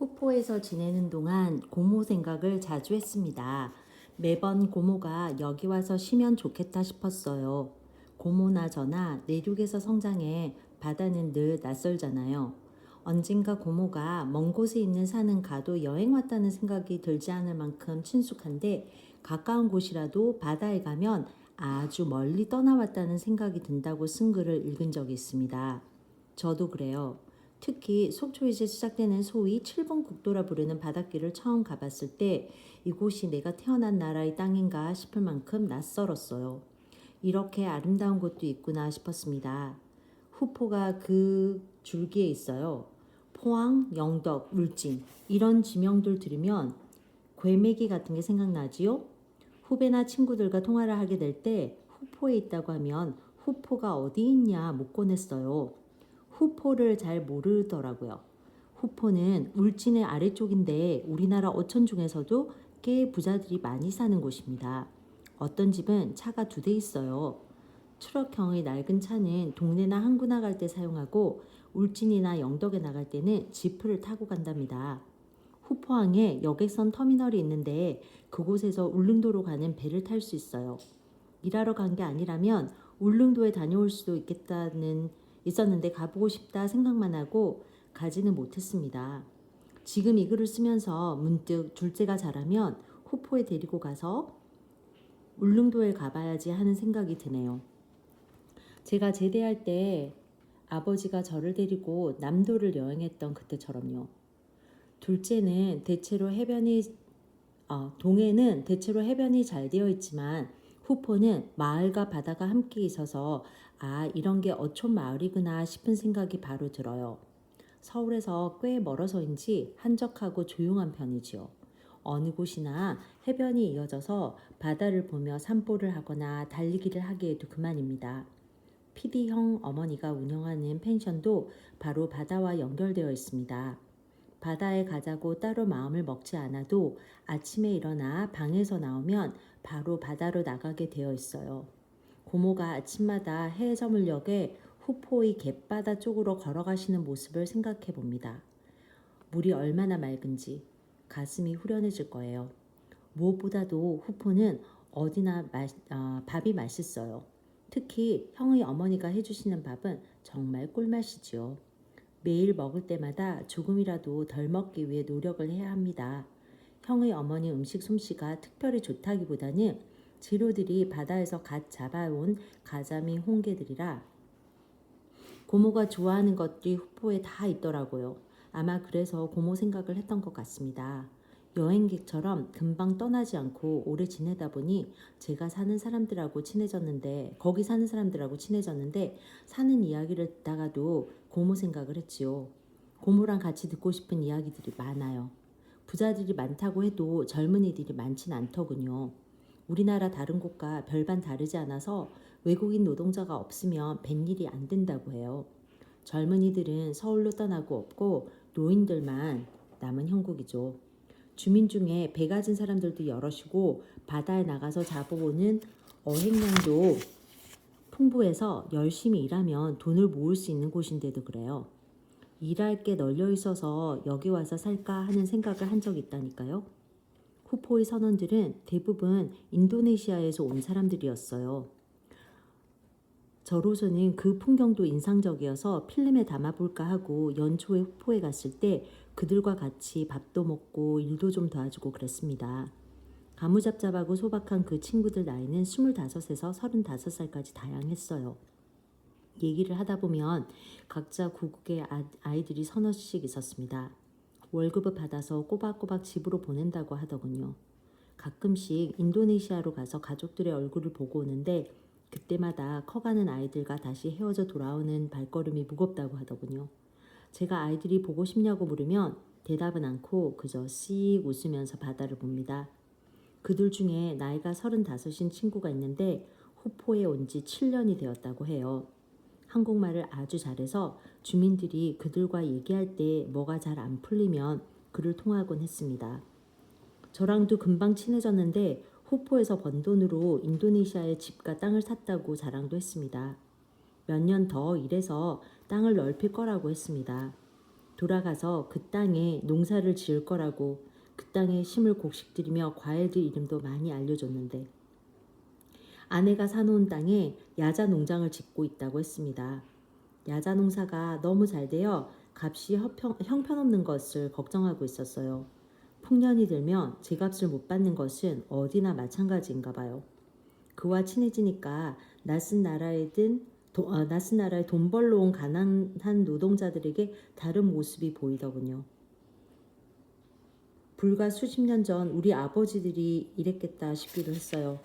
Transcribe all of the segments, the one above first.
후포에서 지내는 동안 고모 생각을 자주 했습니다. 매번 고모가 여기 와서 쉬면 좋겠다 싶었어요. 고모나 저나 내륙에서 성장해 바다는 늘 낯설잖아요. 언젠가 고모가 먼 곳에 있는 산은 가도 여행 왔다는 생각이 들지 않을 만큼 친숙한데 가까운 곳이라도 바다에 가면 아주 멀리 떠나왔다는 생각이 든다고 쓴 글을 읽은 적이 있습니다. 저도 그래요. 특히 속초에서 시작되는 소위 7번 국도라 부르는 바닷길을 처음 가봤을 때 이곳이 내가 태어난 나라의 땅인가 싶을 만큼 낯설었어요. 이렇게 아름다운 곳도 있구나 싶었습니다. 후포가 그 줄기에 있어요. 포항, 영덕, 울진 이런 지명들 들으면 괭매기 같은 게 생각나지요? 후배나 친구들과 통화를 하게 될 때 후포에 있다고 하면 후포가 어디 있냐 묻곤 했어요. 후포를 잘 모르더라고요. 후포는 울진의 아래쪽인데 우리나라 어촌 중에서도 꽤 부자들이 많이 사는 곳입니다. 어떤 집은 차가 2대 있어요. 트럭형의 낡은 차는 동네나 항구 나갈 때 사용하고 울진이나 영덕에 나갈 때는 지프를 타고 간답니다. 후포항에 여객선 터미널이 있는데 그곳에서 울릉도로 가는 배를 탈 수 있어요. 일하러 간 게 아니라면 울릉도에 다녀올 수도 있었는데 가보고 싶다 생각만 하고 가지는 못했습니다. 지금 이 글을 쓰면서 문득 둘째가 자라면 후포에 데리고 가서 울릉도에 가봐야지 하는 생각이 드네요. 제가 제대할 때 아버지가 저를 데리고 남도를 여행했던 그때처럼요. 동해는 대체로 해변이 잘 되어 있지만 후포는 마을과 바다가 함께 있어서 이런 게 어촌 마을이구나 싶은 생각이 바로 들어요. 서울에서 꽤 멀어서인지 한적하고 조용한 편이지요. 어느 곳이나 해변이 이어져서 바다를 보며 산보를 하거나 달리기를 하기에도 그만입니다. PD형 어머니가 운영하는 펜션도 바로 바다와 연결되어 있습니다. 바다에 가자고 따로 마음을 먹지 않아도 아침에 일어나 방에서 나오면 바로 바다로 나가게 되어 있어요. 고모가 아침마다 해 저물녘에 후포의 갯바다 쪽으로 걸어가시는 모습을 생각해 봅니다. 물이 얼마나 맑은지 가슴이 후련해질 거예요. 무엇보다도 후포는 밥이 맛있어요. 특히 형의 어머니가 해주시는 밥은 정말 꿀맛이지요. 매일 먹을 때마다 조금이라도 덜 먹기 위해 노력을 해야 합니다. 형의 어머니 음식 솜씨가 특별히 좋다기보다는 재료들이 바다에서 갓 잡아온 가자미 홍게들이라 고모가 좋아하는 것들이 후포에 다 있더라고요. 아마 그래서 고모 생각을 했던 것 같습니다. 여행객처럼 금방 떠나지 않고 오래 지내다 보니 거기 사는 사람들하고 친해졌는데 사는 이야기를 듣다가도 고모 생각을 했지요. 고모랑 같이 듣고 싶은 이야기들이 많아요. 부자들이 많다고 해도 젊은이들이 많진 않더군요. 우리나라 다른 곳과 별반 다르지 않아서 외국인 노동자가 없으면 뱃일이 안 된다고 해요. 젊은이들은 서울로 떠나고 없고 노인들만 남은 형국이죠. 주민 중에 배 가진 사람들도 여럿이고 바다에 나가서 잡아오는 어획량도 풍부해서 열심히 일하면 돈을 모을 수 있는 곳인데도 그래요. 일할 게 널려 있어서 여기 와서 살까 하는 생각을 한 적이 있다니까요. 후포의 선원들은 대부분 인도네시아에서 온 사람들이었어요. 저로서는 그 풍경도 인상적이어서 필름에 담아볼까 하고 연초에 후포에 갔을 때 그들과 같이 밥도 먹고 일도 좀 도와주고 그랬습니다. 가무잡잡하고 소박한 그 친구들 나이는 25에서 35살까지 다양했어요. 얘기를 하다 보면 각자 고국의 아이들이 서너씩 있었습니다. 월급을 받아서 꼬박꼬박 집으로 보낸다고 하더군요. 가끔씩 인도네시아로 가서 가족들의 얼굴을 보고 오는데 그때마다 커가는 아이들과 다시 헤어져 돌아오는 발걸음이 무겁다고 하더군요. 제가 아이들이 보고 싶냐고 물으면 대답은 않고 그저 씩 웃으면서 바다를 봅니다. 그들 중에 나이가 35인 친구가 있는데 후포에 온 지 7년이 되었다고 해요. 한국말을 아주 잘해서 주민들이 그들과 얘기할 때 뭐가 잘 안 풀리면 그를 통하곤 했습니다. 저랑도 금방 친해졌는데 후포에서 번 돈으로 인도네시아에 집과 땅을 샀다고 자랑도 했습니다. 몇 년 더 일해서 땅을 넓힐 거라고 했습니다. 돌아가서 그 땅에 농사를 지을 거라고 그 땅에 심을 곡식들이며 과일들 이름도 많이 알려줬는데 아내가 사놓은 땅에 야자 농장을 짓고 있다고 했습니다. 야자 농사가 너무 잘 되어 값이 형편없는 것을 걱정하고 있었어요. 풍년이 들면 제값을 못 받는 것은 어디나 마찬가지인가 봐요. 그와 친해지니까 낯선 나라에 돈 벌러 온 가난한 노동자들에게 다른 모습이 보이더군요. 불과 수십 년 전 우리 아버지들이 이랬겠다 싶기도 했어요.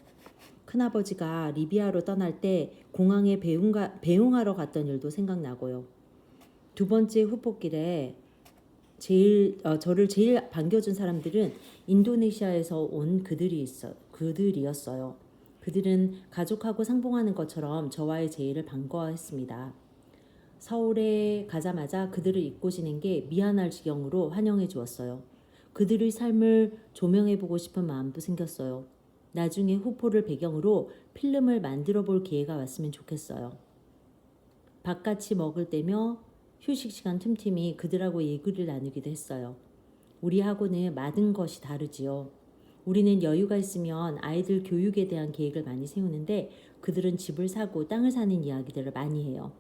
큰아버지가 리비아로 떠날 때 공항에 배웅하러 갔던 일도 생각나고요. 두 번째 후폭길에 저를 제일 반겨준 사람들은 인도네시아에서 온 그들이었어요. 그들은 가족하고 상봉하는 것처럼 저와의 제의를 반가워했습니다. 서울에 가자마자 그들을 잊고 지낸 게 미안할 지경으로 환영해 주었어요. 그들의 삶을 조명해보고 싶은 마음도 생겼어요. 나중에 후포를 배경으로 필름을 만들어 볼 기회가 왔으면 좋겠어요. 밥같이 먹을 때며 휴식 시간 틈틈이 그들하고 얘기를 나누기도 했어요. 우리하고는 많은 것이 다르지요. 우리는 여유가 있으면 아이들 교육에 대한 계획을 많이 세우는데 그들은 집을 사고 땅을 사는 이야기들을 많이 해요.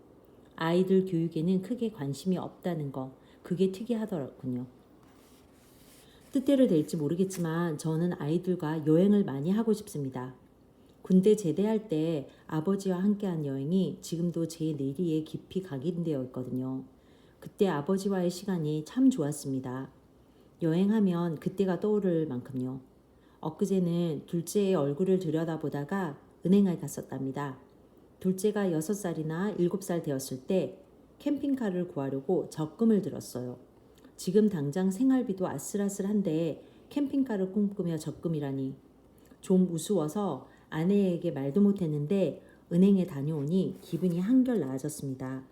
아이들 교육에는 크게 관심이 없다는 거, 그게 특이하더군요. 뜻대로 될지 모르겠지만 저는 아이들과 여행을 많이 하고 싶습니다. 군대 제대할 때 아버지와 함께한 여행이 지금도 제 뇌리에 깊이 각인되어 있거든요. 그때 아버지와의 시간이 참 좋았습니다. 여행하면 그때가 떠오를 만큼요. 엊그제는 둘째의 얼굴을 들여다보다가 은행에 갔었답니다. 둘째가 6살이나 7살 되었을 때 캠핑카를 구하려고 적금을 들었어요. 지금 당장 생활비도 아슬아슬한데 캠핑카를 꿈꾸며 적금이라니. 좀 우스워서 아내에게 말도 못했는데 은행에 다녀오니 기분이 한결 나아졌습니다.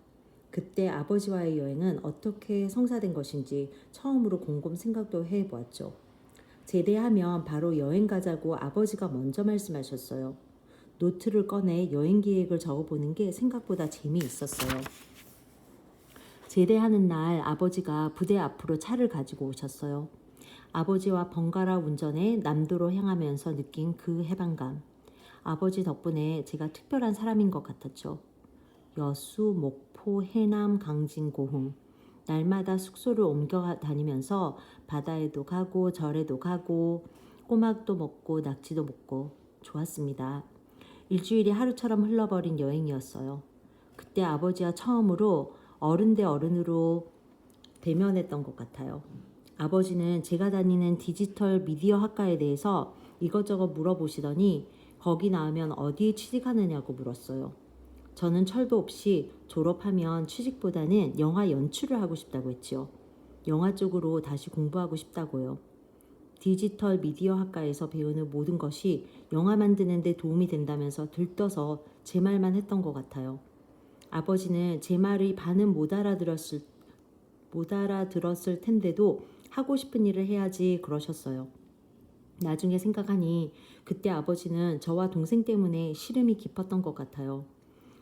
그때 아버지와의 여행은 어떻게 성사된 것인지 처음으로 곰곰 생각도 해보았죠. 제대하면 바로 여행 가자고 아버지가 먼저 말씀하셨어요. 노트를 꺼내 여행 계획을 적어보는 게 생각보다 재미있었어요. 제대하는 날 아버지가 부대 앞으로 차를 가지고 오셨어요. 아버지와 번갈아 운전해 남도로 향하면서 느낀 그 해방감. 아버지 덕분에 제가 특별한 사람인 것 같았죠. 여수, 목포, 해남, 강진, 고흥. 날마다 숙소를 옮겨 다니면서 바다에도 가고 절에도 가고 꼬막도 먹고 낙지도 먹고 좋았습니다. 일주일이 하루처럼 흘러버린 여행이었어요. 그때 아버지와 처음으로 어른 대 어른으로 대면했던 것 같아요. 아버지는 제가 다니는 디지털 미디어 학과에 대해서 이것저것 물어보시더니 거기 나오면 어디에 취직하느냐고 물었어요. 저는 철도 없이 졸업하면 취직보다는 영화 연출을 하고 싶다고 했지요. 영화 쪽으로 다시 공부하고 싶다고요. 디지털 미디어 학과에서 배우는 모든 것이 영화 만드는 데 도움이 된다면서 들떠서 제 말만 했던 것 같아요. 아버지는 제 말의 반은 못 알아들었을 텐데도 하고 싶은 일을 해야지 그러셨어요. 나중에 생각하니 그때 아버지는 저와 동생 때문에 시름이 깊었던 것 같아요.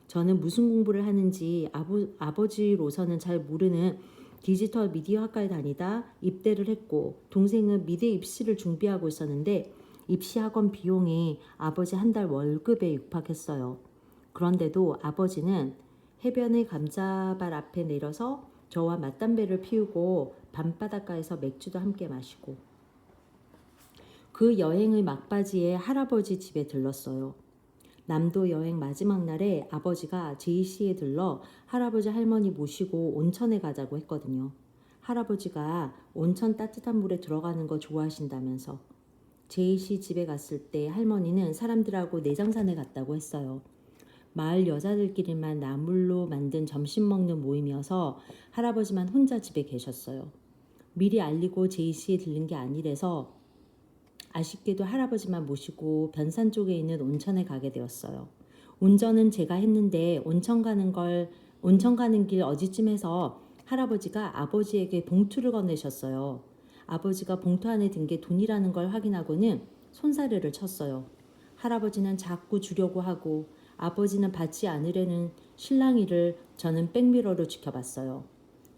저는 무슨 공부를 하는지 아버지로서는 잘 모르는 디지털 미디어 학과에 다니다 입대를 했고 동생은 미대 입시를 준비하고 있었는데 입시학원 비용이 아버지 한 달 월급에 육박했어요. 그런데도 아버지는 해변의 감자밭 앞에 내려서 저와 맞담배를 피우고 밤바닷가에서 맥주도 함께 마시고 그 여행의 막바지에 할아버지 집에 들렀어요. 남도 여행 마지막 날에 아버지가 제이시에 들러 할아버지 할머니 모시고 온천에 가자고 했거든요. 할아버지가 온천 따뜻한 물에 들어가는 거 좋아하신다면서. 제이시 집에 갔을 때 할머니는 사람들하고 내장산에 갔다고 했어요. 마을 여자들끼리만 나물로 만든 점심 먹는 모임이어서 할아버지만 혼자 집에 계셨어요. 미리 알리고 제이시에 들른 게 아니래서 아쉽게도 할아버지만 모시고 변산 쪽에 있는 온천에 가게 되었어요. 운전은 제가 했는데 온천 가는 길 어디쯤에서 할아버지가 아버지에게 봉투를 건네셨어요. 아버지가 봉투 안에 든 게 돈이라는 걸 확인하고는 손사래를 쳤어요. 할아버지는 자꾸 주려고 하고 아버지는 받지 않으려는 실랑이를 저는 백미러로 지켜봤어요.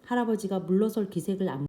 할아버지가 물러설 기색을 안